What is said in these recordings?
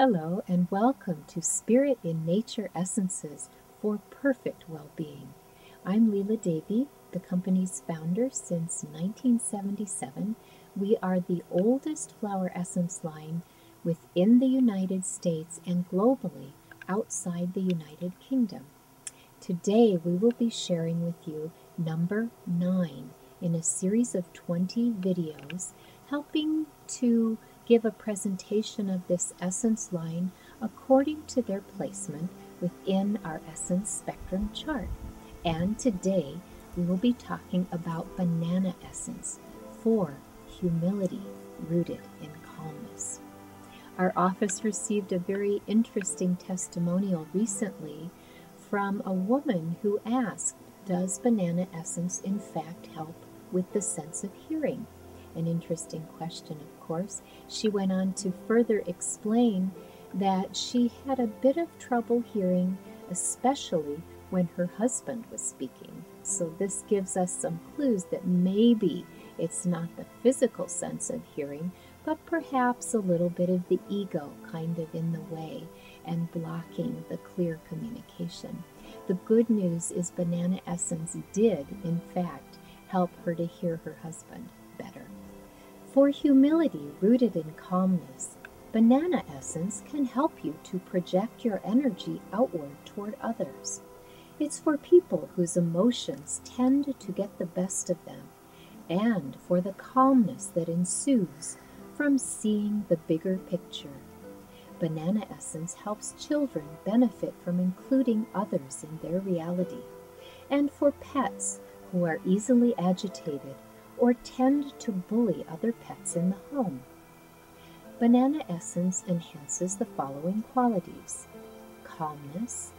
Hello and welcome to Spirit in Nature Essences for Perfect Well-Being. I'm Lila Devi, the company's founder since 1977. We are the oldest flower essence line within the United States and globally outside the United Kingdom. Today we will be sharing with you number 9 in a series of 20 videos helping to give a presentation of this essence line according to their placement within our essence spectrum chart. And today we will be talking about banana essence for humility rooted in calmness. Our office received a very interesting testimonial recently from a woman who asked, does banana essence in fact help with the sense of hearing? An interesting question, of course. She went on to further explain that she had a bit of trouble hearing, especially when her husband was speaking. So this gives us some clues that maybe it's not the physical sense of hearing, but perhaps a little bit of the ego kind of in the way and blocking the clear communication. The good news is banana essence did, in fact, help her to hear her husband better. For humility rooted in calmness, banana essence can help you to project your energy outward toward others. It's for people whose emotions tend to get the best of them, and for the calmness that ensues from seeing the bigger picture. Banana essence helps children benefit from including others in their reality, and for pets who are easily agitated or tend to bully other pets in the home. Banana essence enhances the following qualities: calmness,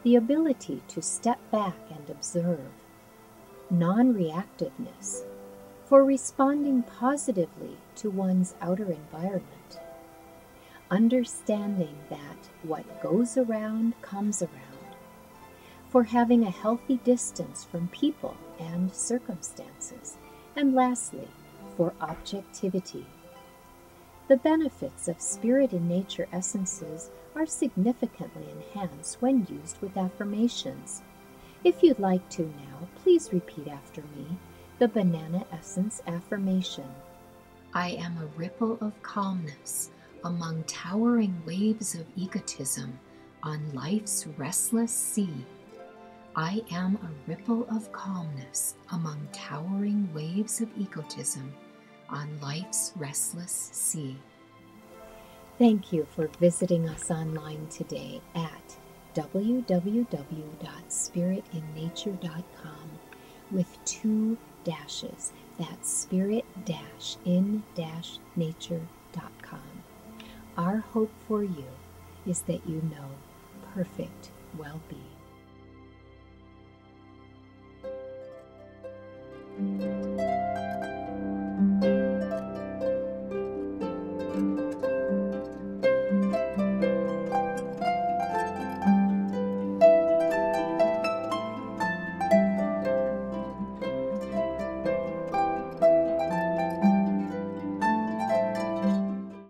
the ability to step back and observe, non-reactiveness, for responding positively to one's outer environment, understanding that what goes around comes around, for having a healthy distance from people and circumstances, and lastly, for objectivity. The benefits of Spirit in Nature essences are significantly enhanced when used with affirmations. If you'd like to now, please repeat after me the banana essence affirmation. I am a ripple of calmness among towering waves of egotism on life's restless sea. I am a ripple of calmness among towering waves of egotism on life's restless sea. Thank you for visiting us online today at www.spiritinnature.com with 2 dashes. That's spirit-in-nature.com. Our hope for you is that you know perfect well-being.